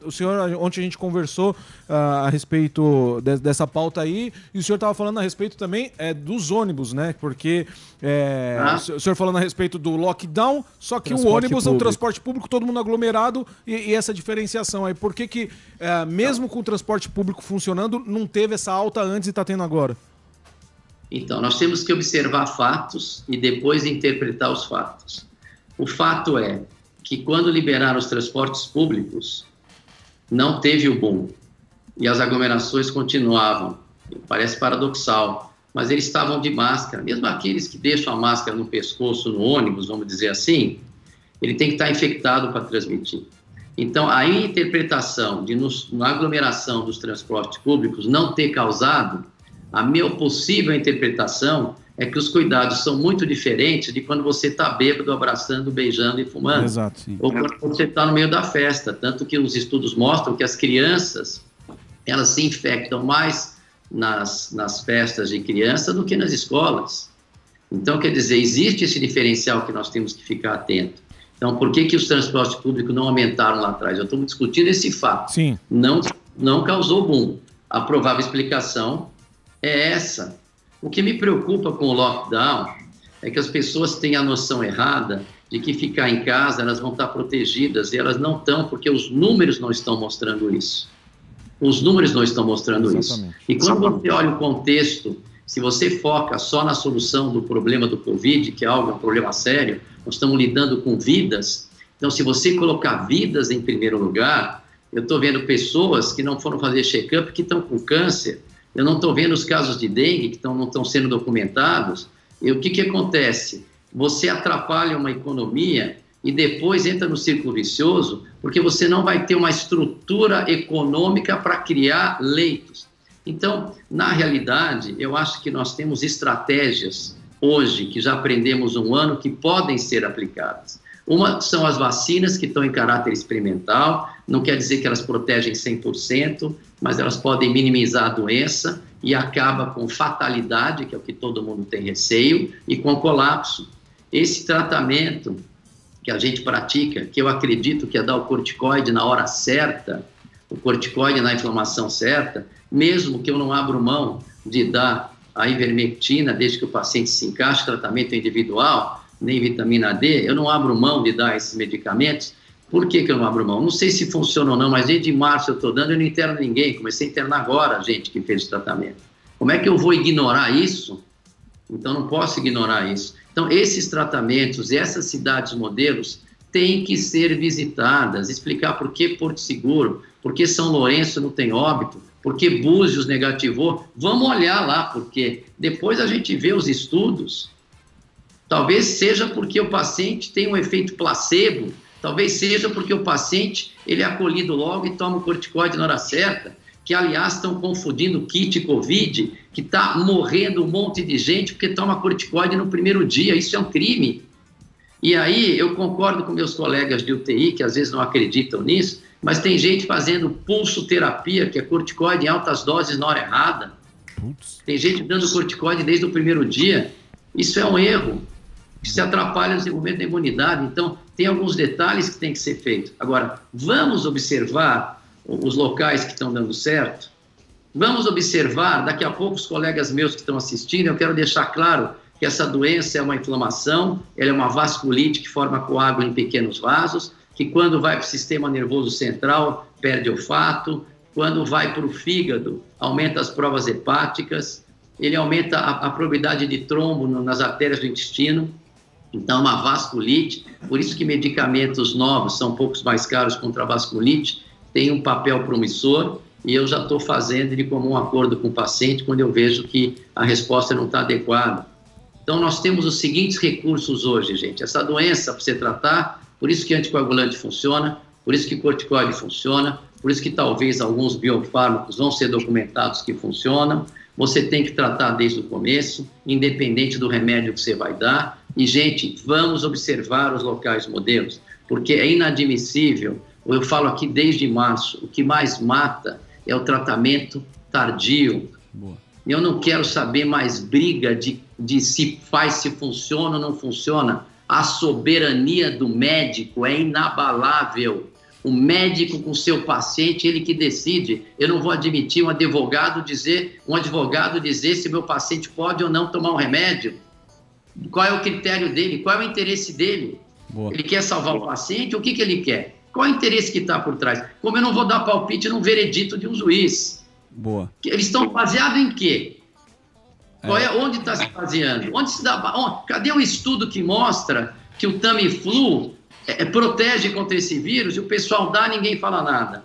o senhor, ontem a gente conversou a respeito dessa pauta aí, e o senhor estava falando a respeito também dos ônibus, né? Porque o senhor falando a respeito do lockdown, só que o ônibus é um transporte público, todo mundo aglomerado, e essa diferenciação aí. Por que mesmo com o transporte público funcionando, não teve essa alta antes e está tendo agora? Então, nós temos que observar fatos e depois interpretar os fatos. O fato é que quando liberaram os transportes públicos, não teve o boom. E as aglomerações continuavam. Parece paradoxal, mas eles estavam de máscara. Mesmo aqueles que deixam a máscara no pescoço, no ônibus, vamos dizer assim, ele tem que estar infectado para transmitir. Então, a interpretação de, na aglomeração dos transportes públicos, não ter causado, a minha possível interpretação é que os cuidados são muito diferentes de quando você está bêbado, abraçando, beijando e fumando. Exato, sim. Ou quando você está no meio da festa. Tanto que os estudos mostram que as crianças, elas se infectam mais nas festas de criança do que nas escolas. Então, quer dizer, existe esse diferencial que nós temos que ficar atento. Então, por que os transportes públicos não aumentaram lá atrás? Eu estou discutindo esse fato. Sim. Não causou boom. A provável explicação é essa. O que me preocupa com o lockdown é que as pessoas têm a noção errada de que ficar em casa elas vão estar protegidas, e elas não estão, porque os números não estão mostrando isso. Os números não estão mostrando isso. E quando você olha o contexto, se você foca só na solução do problema do Covid, que é um problema sério, nós estamos lidando com vidas. Então, se você colocar vidas em primeiro lugar, eu estou vendo pessoas que não foram fazer check-up, que estão com câncer. Eu não estou vendo os casos de dengue que não estão sendo documentados. E o que acontece? Você atrapalha uma economia e depois entra no círculo vicioso, porque você não vai ter uma estrutura econômica para criar leitos. Então, na realidade, eu acho que nós temos estratégias hoje, que já aprendemos um ano, que podem ser aplicadas. Uma são as vacinas, que estão em caráter experimental, não quer dizer que elas protegem 100%, mas elas podem minimizar a doença e acaba com fatalidade, que é o que todo mundo tem receio, e com colapso. Esse tratamento que a gente pratica, que eu acredito que é dar o corticoide na hora certa, o corticoide na inflamação certa, mesmo que eu não abro mão de dar a ivermectina, desde que o paciente se encaixe, tratamento individual, nem vitamina D, eu não abro mão de dar esses medicamentos. Por que eu não abro mão? Não sei se funciona ou não, mas desde março eu estou dando, eu não interno ninguém, comecei a internar agora a gente que fez o tratamento. Como é que eu vou ignorar isso? Então não posso ignorar isso. Então esses tratamentos e essas cidades modelos têm que ser visitadas, explicar por que Porto Seguro, por que São Lourenço não tem óbito, por que Búzios negativou. Vamos olhar lá, porque depois a gente vê os estudos. Talvez seja porque o paciente tem um efeito placebo, talvez seja porque o paciente ele é acolhido logo e toma o corticoide na hora certa, que aliás estão confundindo kit e Covid, que está morrendo um monte de gente porque toma corticoide no primeiro dia. Isso é um crime. E aí eu concordo com meus colegas de UTI, que às vezes não acreditam nisso, mas tem gente fazendo pulsoterapia, que é corticoide em altas doses na hora errada. Tem gente dando corticoide desde o primeiro dia. Isso é um erro. Isso atrapalha o desenvolvimento da imunidade. Então, tem alguns detalhes que tem que ser feito. Agora, vamos observar os locais que estão dando certo? Vamos observar, daqui a pouco, os colegas meus que estão assistindo, eu quero deixar claro que essa doença é uma inflamação, ela é uma vasculite que forma coágulo em pequenos vasos, que quando vai para o sistema nervoso central, perde olfato, quando vai para o fígado, aumenta as provas hepáticas, ele aumenta a probabilidade de trombo nas artérias do intestino. Então, uma vasculite, por isso que medicamentos novos são um pouco mais caros contra a vasculite, tem um papel promissor, e eu já estou fazendo de comum acordo com o paciente quando eu vejo que a resposta não está adequada. Então, nós temos os seguintes recursos hoje, gente. Essa doença, para você tratar, por isso que anticoagulante funciona, por isso que corticoide funciona, por isso que talvez alguns biofármacos vão ser documentados que funcionam. Você tem que tratar desde o começo, independente do remédio que você vai dar. E, gente, vamos observar os locais modelos, porque é inadmissível, eu falo aqui desde março, o que mais mata é o tratamento tardio. Boa. Eu não quero saber mais briga de se faz, se funciona ou não funciona. A soberania do médico é inabalável. O médico com seu paciente, ele que decide. Eu não vou admitir um advogado dizer se meu paciente pode ou não tomar um remédio. Qual é o critério dele? Qual é o interesse dele? Boa. Ele quer salvar o paciente? O que ele quer? Qual é o interesse que está por trás? Como eu não vou dar palpite num veredito de um juiz? Boa. Eles estão baseados em quê? Onde está se baseando? Cadê o estudo que mostra que o Tamiflu protege contra esse vírus e o pessoal ninguém fala nada?